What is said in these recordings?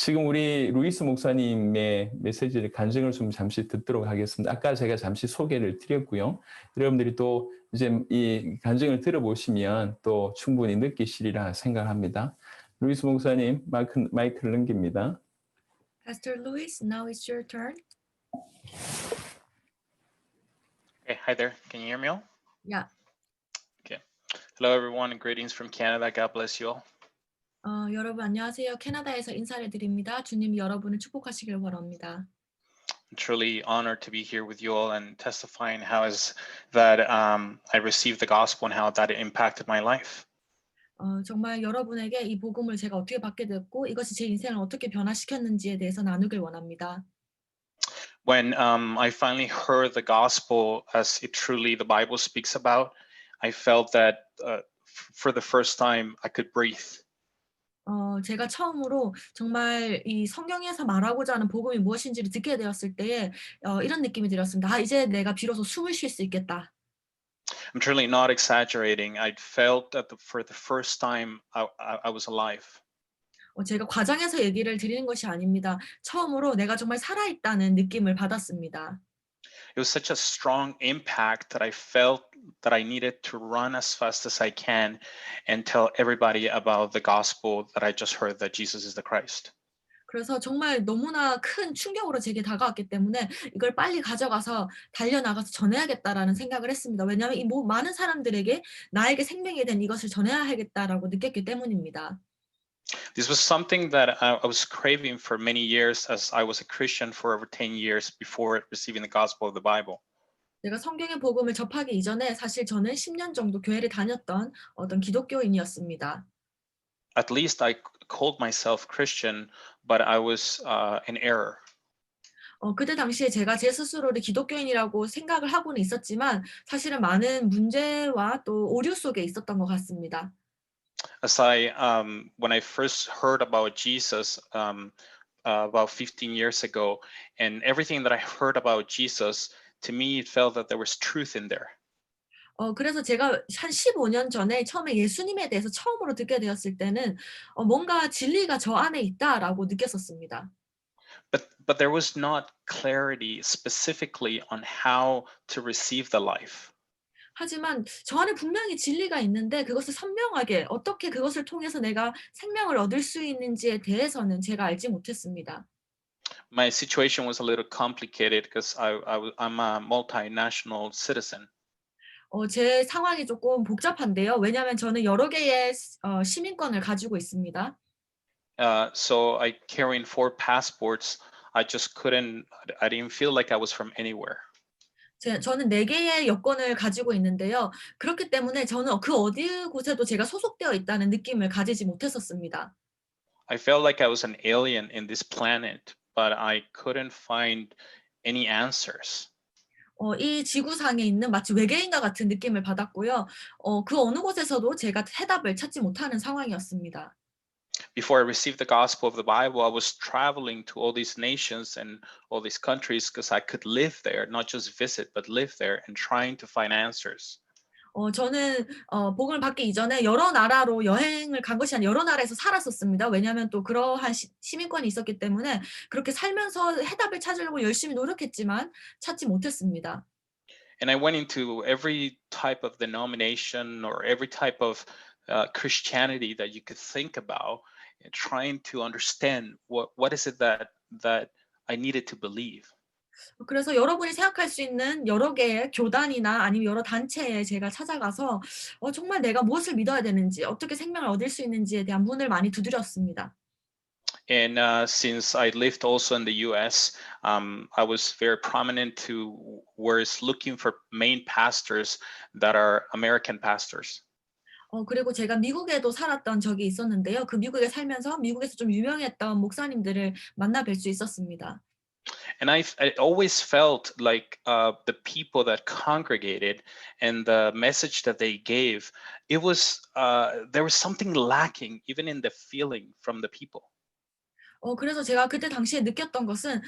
지금 우리 루이스 목사님의 메시지를 간증을 좀 잠시 듣도록 하겠습니다. 아까 제가 잠시 소개를 드렸고요. 여러분들이 또 이제 이 간증을 들어보시면 또 충분히 느끼시리라 생각합니다. 루이스 목사님, 마이크를 넘깁니다. Pastor Luis, now it's your turn. Okay, hi there. Can you hear me all? Yeah. Okay. Hello, everyone, and greetings from Canada. God bless you all. 여러분 안녕하세요. 캐나다에서 인사를 드립니다. 주님이 여러분을 축복하시길 바랍니다. I'm truly honored to be here with you all and testifying how is that I received the gospel and how that impacted my life. 정말 여러분에게 이 복음을 제가 어떻게 받게 됐고 이것이 제 인생을 어떻게 변화시켰는지에 대해서 나누길 원합니다. When I finally heard the gospel as it truly the Bible speaks about, I felt that for the first time I could breathe. 제가 처음으로 정말 이 성경에서 말하고자 하는 복음이 무엇인지를 듣게 되었을 때에 이런 느낌이 들었습니다. 이제 내가 비로소 숨을 쉴 수 있겠다. I'm truly not exaggerating. I felt that for the first time I was alive. 제가 과장해서 얘기를 드리는 것이 아닙니다. 처음으로 내가 정말 살아있다는 느낌을 받았습니다. It was such a strong impact that I felt that I needed to run as fast as I can and tell everybody about the gospel that I just heard that Jesus is the Christ. 그래서 정말 너무나 큰 충격으로 제게 다가왔기 때문에 이걸 빨리 가져가서 달려나가서 전해야겠다라는 생각을 했습니다. 왜냐하면 이 많은 사람들에게 나에게 생명이 된 이것을 전해야겠다라고 느꼈기 때문입니다. This was something that I was craving for many years as I was a Christian for over 10 years before receiving the gospel of the Bible. 제가 성경의 복음을 접하기 이전에 사실 저는 10년 정도 교회를 다녔던 어떤 기독교인이었습니다. At least I called myself Christian, but I was in error. 그때 당시에 제가 제 스스로를 기독교인이라고 생각을 하고는 있었지만 사실은 많은 문제와 또 오류 속에 있었던 것 같습니다. As when I first heard about Jesus about 15 years ago, and everything that I heard about Jesus, to me it felt that there was truth in there. 그래서 제가 한 15년 전에 처음에 예수님에 대해서 처음으로 듣게 되었을 때는 뭔가 진리가 저 안에 있다라고 느꼈었습니다. But there was not clarity specifically on how to receive the life. 하지만 저 안에 분명히 진리가 있는데 그것을 선명하게 어떻게 그것을 통해서 내가 생명을 얻을 수 있는지에 대해서는 제가 알지 못했습니다. My situation was a little complicated because I'm a multinational citizen. 제 상황이 조금 복잡한데요. 왜냐하면 저는 여러 개의 시민권을 가지고 있습니다. So I carrying 4 passports. I didn't feel like I was from anywhere. 저는 4개의 여권을 가지고 있는데요. 그렇기 때문에 저는 그 어디 곳에도 제가 소속되어 있다는 느낌을 가지지 못했었습니다. I felt like I was an alien in this planet, but I couldn't find any answers. 이 지구상에 있는 마치 외계인과 같은 느낌을 받았고요. 그 어느 곳에서도 제가 해답을 찾지 못하는 상황이었습니다. Before I received the gospel of the Bible, I was traveling to all these nations and all these countries because I could live there, not just visit, but live there and trying to find answers. 저는 복음을 받기 이전에 여러 나라로 여행을 간 것이 아니라 여러 나라에서 살았었습니다. 왜냐하면 또 그러한 시민권이 있었기 때문에 그렇게 살면서 해답을 찾으려고 열심히 노력했지만 찾지 못했습니다. And I went into every type of denomination or every type of Christianity that you could think about, and trying to understand what is it that I needed to believe. 그래서 여러분이 생각할 수 있는 여러 개의 교단이나 아니면 여러 단체에 제가 찾아가서 정말 내가 무엇을 믿어야 되는지, 어떻게 생명을 얻을 수 있는지에 대한 문을 많이 두드렸습니다. And since I lived also in the U.S., I was very prominent to was looking for main pastors that are American pastors. 그리고 제가 미국에도 살았던 적이 있었는데요. 그 미국에 살면서 미국에서 좀 유명했던 목사님들을 만나 뵐 수 있었습니다. And I always felt like the people that congregated and the message that they gave, it was there was something lacking even in the feeling from the people. 그래서 제가 그때 당시에 느꼈던 것은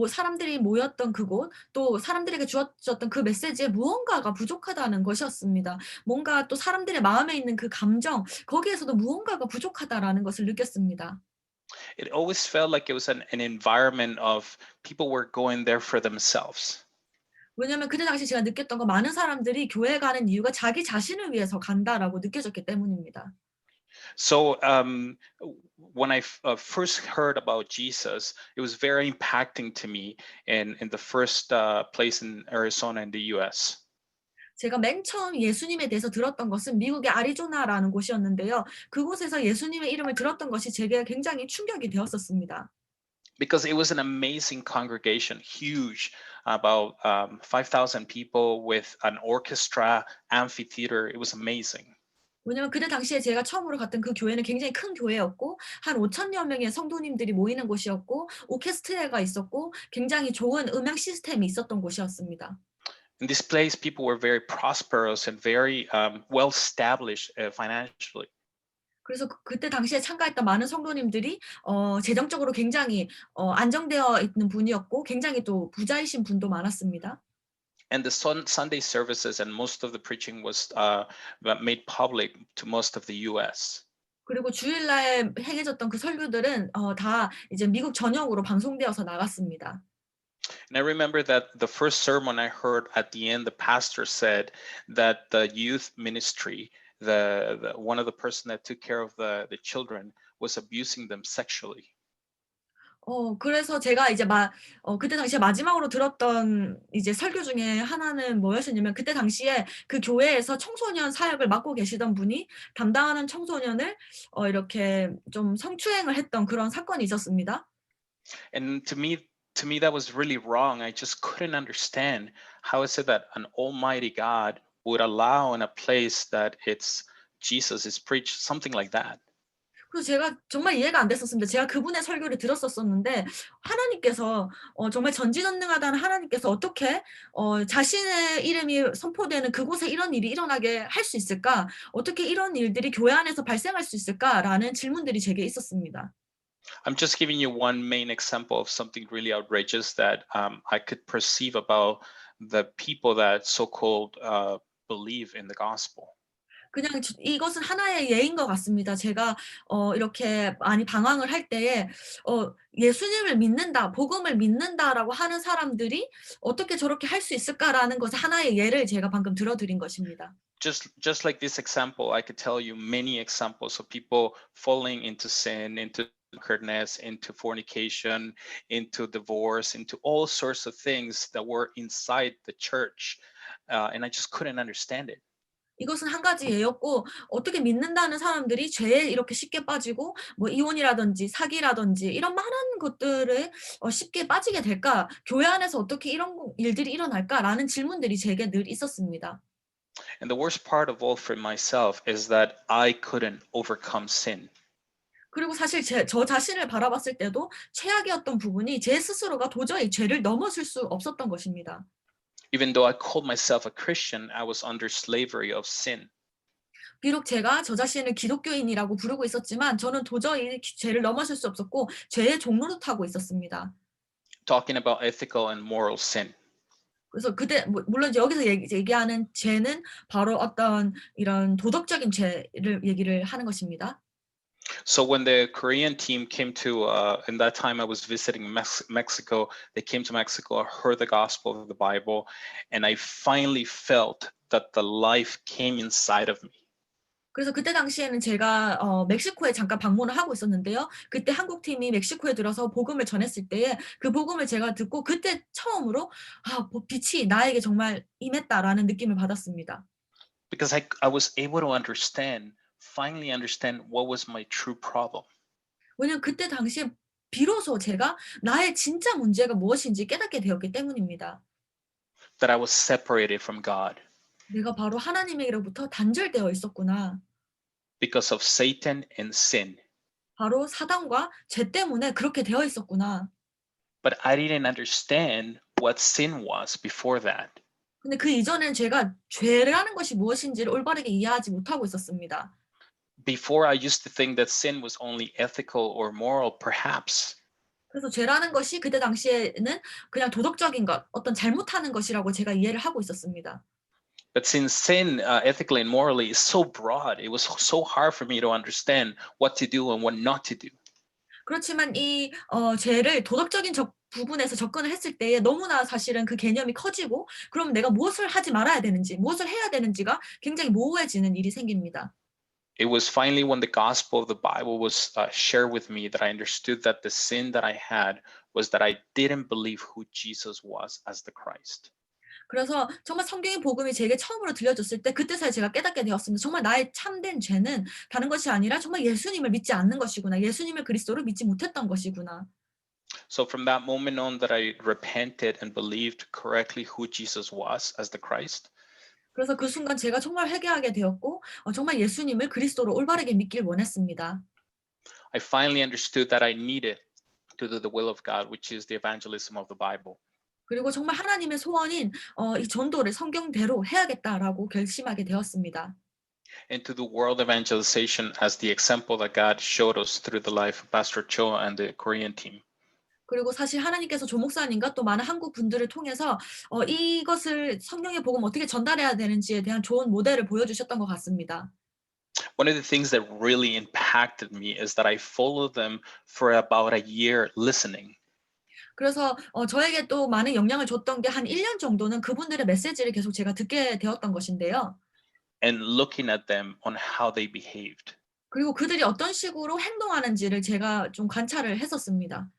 사람들이 모였던 그곳, 또 사람들에게 주어졌던 그 메시지에 무언가가 부족하다는 것이었습니다. 뭔가 또 사람들의 마음에 있는 그 감정, 거기에서도 무언가가 부족하다라는 것을 느꼈습니다. It always felt like it was an environment of people were going there for themselves. 왜냐면 그때 당시 제가 느꼈던 건 많은 사람들이 교회 가는 이유가 자기 자신을 위해서 간다라고 느껴졌기 때문입니다. So when I first heard about Jesus, it was very impacting to me in the first place in Arizona in the U.S. 제가 맨 처음 예수님에 대해서 들었던 것은 미국의 애리조나라는 곳이었는데요. 그곳에서 예수님의 이름을 들었던 것이 제게 굉장히 충격이 되었었습니다. Because it was an amazing congregation, huge, about 5,000 people with an orchestra, amphitheater. It was amazing. 왜냐면 그때 당시에 제가 처음으로 갔던 그 교회는 굉장히 큰 교회였고 한 5,000여 명의 성도님들이 모이는 곳이었고 오케스트라가 있었고 굉장히 좋은 음향 시스템이 있었던 곳이었습니다. In this place, people were very prosperous and very well established financially. 그래서 그때 당시에 참가했던 많은 성도님들이 재정적으로 굉장히 안정되어 있는 분이었고 굉장히 또 부자이신 분도 많았습니다. And the Sunday services and most of the preaching was made public to most of the U.S. 그리고 주일날 행해졌던 그 설교들은 다 이제 미국 전역으로 방송되어서 나갔습니다. And I remember that the first sermon I heard at the end, the pastor said that the youth ministry, the one of the person that took care of the children was abusing them sexually. 그래서 제가 이제 그때 당시에 마지막으로 들었던 이제 설교 중에 하나는 뭐였었냐면 그때 당시에 그 교회에서 청소년 사역을 맡고 계시던 분이 담당하는 청소년을 이렇게 좀 성추행을 했던 그런 사건이 있었습니다. And to me that was really wrong. I just couldn't understand how is it that an almighty God would allow in a place that it's Jesus is preached something like that. 그래서 제가 정말 이해가 안 됐었습니다. 제가 그분의 설교를 들었었는데 하나님께서 정말 전지전능하다는 하나님께서 어떻게 자신의 이름이 선포되는 그곳에 이런 일이 일어나게 할 수 있을까? 어떻게 이런 일들이 교회 안에서 발생할 수 있을까?라는 질문들이 제게 있었습니다. I'm just giving you one main example of something really outrageous that I could perceive about the people that so-called believe in the gospel. 그냥 이것은 하나의 예인 것 같습니다. 제가 이렇게 많이 방황을 할 때에 예수님을 믿는다, 복음을 믿는다라고 하는 사람들이 어떻게 저렇게 할 수 있을까라는 것의 하나의 예를 제가 방금 들어드린 것입니다. Just like this example, I could tell you many examples of people falling into sin, into drunkenness, into fornication, into divorce, into all sorts of things that were inside the church, and I just couldn't understand it. 이것은 한 가지 예였고 어떻게 믿는다는 사람들이 죄에 이렇게 쉽게 빠지고 뭐 이혼이라든지 사기라든지 이런 많은 것들에 쉽게 빠지게 될까? 교회 안에서 어떻게 이런 일들이 일어날까라는 질문들이 제게 늘 있었습니다. And the worst part of all for myself is that I couldn't overcome sin. 그리고 사실 저 자신을 바라봤을 때도 최악이었던 부분이 제 스스로가 도저히 죄를 넘어설 수 없었던 것입니다. Even though I called myself a Christian, I was under slavery of sin. 비록 제가 저 자신을 기독교인이라고 부르고 있었지만 저는 도저히 죄를 넘어설 수 없었고 죄의 종로를 타고 있었습니다. Talking about ethical and moral sin. 그래서 그때 물론 여기서 얘기하는 죄는 바로 어떤 이런 도덕적인 죄를 얘기를 하는 것입니다. So when the Korean team came to, in that time I was visiting Mexico, they came to Mexico, I heard the gospel of the Bible, and I finally felt that the life came inside of me. 그래서 그때 당시에는 제가 멕시코에 잠깐 방문을 하고 있었는데요. 그때 한국 팀이 멕시코에 들어서 복음을 전했을 때에 그 복음을 제가 듣고 그때 처음으로 빛이 나에게 정말 임했다라는 느낌을 받았습니다. Because I was able to finally understand what was my true problem. 왜냐면 그때 당시에 비로소 제가 나의 진짜 문제가 무엇인지 깨닫게 되었기 때문입니다. That I was separated from God. 내가 바로 하나님에게로부터 단절되어 있었구나. Because of Satan and sin. 바로 사단과 죄 때문에 그렇게 되어 있었구나. But I didn't understand what sin was before that. 근데 그 이전엔 제가 죄라는 것이 무엇인지를 올바르게 이해하지 못하고 있었습니다. Before I used to think that sin was only ethical or moral, perhaps. 그래서 죄라는 것이 그때 당시에는 그냥 도덕적인 것, 어떤 잘못하는 것이라고 제가 이해를 하고 있었습니다. But since sin, ethically and morally, is so broad, it was so hard for me to understand what to do and what not to do. 그렇지만 이 죄를 도덕적인 부분에서 접근을 했을 때에 너무나 사실은 그 개념이 커지고 그럼 내가 무엇을 하지 말아야 되는지 무엇을 해야 되는지가 굉장히 모호해지는 일이 생깁니다. It was finally when the gospel of the Bible was shared with me that I understood that the sin that I had was that I didn't believe who Jesus was as the Christ. 그래서 정말 성경의 복음이 제게 처음으로 들려졌을 때 그때서야 제가 깨닫게 되었습니다. 정말 나의 참된 죄는 다른 것이 아니라 정말 예수님을 믿지 않는 것이구나. 예수님을 그리스도로 믿지 못했던 것이구나. So from that moment on that I repented and believed correctly who Jesus was as the Christ, 그래서 그 순간 제가 정말 회개하게 되었고 정말 예수님을 그리스도로 올바르게 믿길 원했습니다. I finally understood that I needed to do the will of God, which is the evangelism of the Bible. 그리고 정말 하나님의 소원인 이 전도를 성경대로 해야겠다라고 결심하게 되었습니다. And to the world evangelization as the example that God showed us through the life of Pastor Cho and the Korean team. 그리고 사실 하나님께서 조 목사님과 또 많은 한국 분들을 통해서 이것을 성경의 복음 어떻게 전달해야 되는지에 대한 좋은 모델을 보여주셨던 것 같습니다. One of the things that really impacted me is that I followed them for about a year listening. 그래서 저에게 또 많은 영향을 줬던 게 한 1년 정도는 그분들의 메시지를 계속 제가 듣게 되었던 것인데요. And looking at them on how they behaved. 그리고 그들이 어떤 식으로 행동하는지를 제가 좀 관찰을 했었습니다.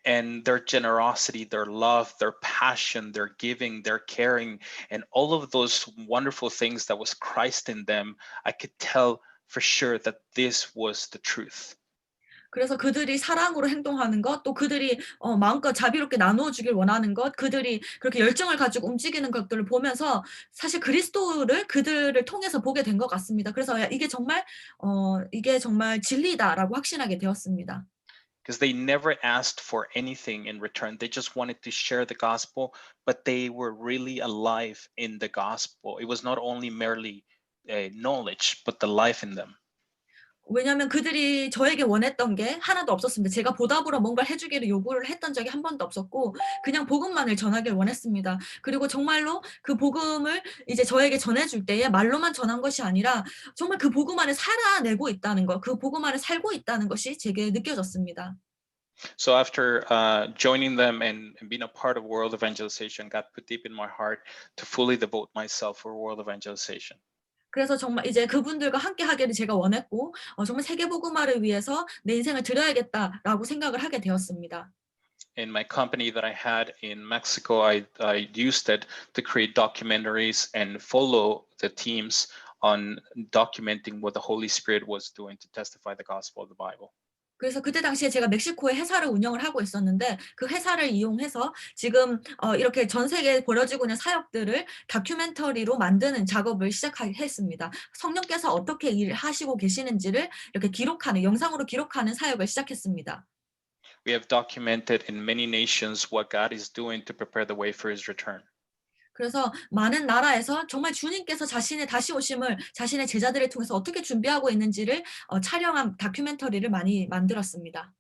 And their generosity, their love, their passion, their giving, their caring, and all of those wonderful things that was Christ in them, I could tell for sure that this was the truth. 그래서 그들이 사랑으로 행동하는 것, 또 그들이 마음껏 자비롭게 나누어 주길 원하는 것, 그들이 그렇게 열정을 가지고 움직이는 것들을 보면서 사실 그리스도를 그들을 통해서 보게 된 것 같습니다. 그래서 이게 정말 진리다라고 확신하게 되었습니다. Because they never asked for anything in return. They just wanted to share the gospel, but they were really alive in the gospel. It was not only merely knowledge, but the life in them. 왜냐하면 그들이 저에게 원했던 게 하나도 없었습니다. 제가 보답으로 뭔가를 해 주기를 요구를 했던 적이 한 번도 없었고 그냥 복음만을 전하길 원했습니다. 그리고 정말로 그 복음을 이제 저에게 전해 줄 때에 말로만 전한 것이 아니라 정말 그 복음 안에 살아내고 있다는 것, 그 복음 안에 살고 있다는 것이 제게 느껴졌습니다. So after joining them and being a part of world evangelization, God put deep in my heart to fully devote myself for world evangelization. 그래서 정말 이제 그분들과 함께 하기를 제가 원했고 정말 세계 복음화를 위해서 내 인생을 드려야겠다라고 생각을 하게 되었습니다. In my company that I had in Mexico, I used it to create documentaries and follow the teams on documenting what the Holy Spirit was doing to testify the gospel of the Bible. 그래서 그때 당시에 제가 멕시코에 회사를 운영을 하고 있었는데 그 회사를 이용해서 지금 이렇게 전 세계에 벌어지고 있는 사역들을 다큐멘터리로 만드는 작업을 시작했습니다. 성령께서 어떻게 일하시고 계시는지를 이렇게 기록하는 영상으로 기록하는 사역을 시작했습니다. We have documented in many nations what God is doing to prepare the way for his return. 그래서 많은 나라에서 정말 주님께서 자신의 다시 오심을 자신의 제자들을 통해서 어떻게 준비하고 있는지를 촬영한 다큐멘터리를 많이 만들었습니다.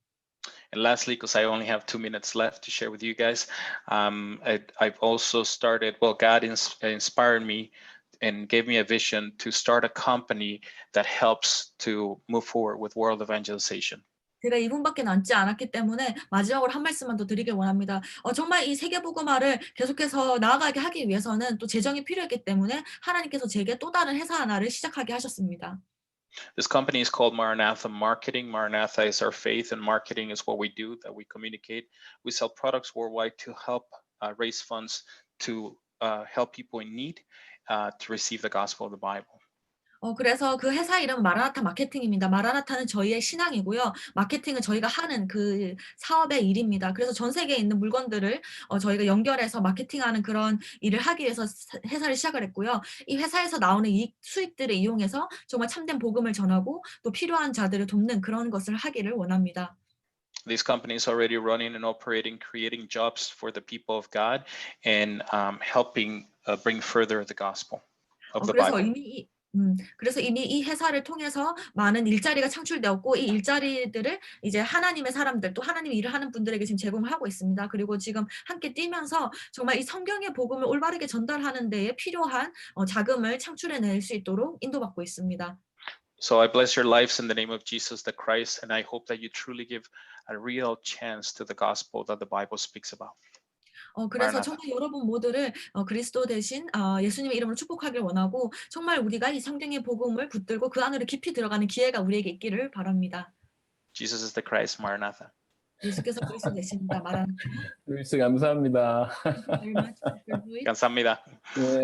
And lastly, because I only have 2 minutes left to share with you guys, I've also started, well, God inspired me and gave me a vision to start a company that helps to move forward with world evangelization. 제가 2분밖에 남지 않았기 때문에 마지막으로 한 말씀만 더 드리길 원합니다. 정말 이 세계 복음화를 계속해서 나아가게 하기 위해서는 또 재정이 필요했기 때문에 하나님께서 제게 또 다른 회사 하나를 시작하게 하셨습니다. This company is called Maranatha Marketing. Maranatha is our faith, and marketing is what we do, that we communicate. We sell products worldwide to help raise funds to help people in need to receive the gospel of the Bible. 그래서 그 회사 이름은 마라나타 마케팅입니다. 마라나타는 저희의 신앙이고요. 마케팅은 저희가 하는 그 사업의 일입니다. 그래서 전 세계에 있는 물건들을 저희가 연결해서 마케팅하는 그런 일을 하기 위해서 회사를 시작을 했고요. 이 회사에서 나오는 수익들을 이용해서 정말 참된 복음을 전하고 또 필요한 자들을 돕는 그런 것을 하기를 원합니다. This company is already running and operating, creating jobs for the people of God, and helping bring further the gospel of the Bible. 그래서 이미 이 회사를 통해서 많은 일자리가 창출되었고 이 일자리들을 이제 하나님의 사람들 또 하나님의 일을 하는 분들에게 지금 제공을 하고 있습니다. 그리고 지금 함께 뛰면서 정말 이 성경의 복음을 올바르게 전달하는 데에 필요한 자금을 창출해낼 수 있도록 인도받고 있습니다. So I bless your lives in the name of Jesus the Christ, and I hope that you truly give a real chance to the gospel that the Bible speaks about. 그래서 마라나타. 정말 여러분 모두를 그리스도 대신 예수님의 이름으로 축복하길 원하고 정말 우리가 이 성경의 복음을 붙들고 그 안으로 깊이 들어가는 기회가 우리에게 있기를 바랍니다. Jesus is the Christ. Maranatha. 예수께서 그리스도 되십니다. 말하는 루이스 감사합니다. very much, Dr. Luis. 감사합니다. 네.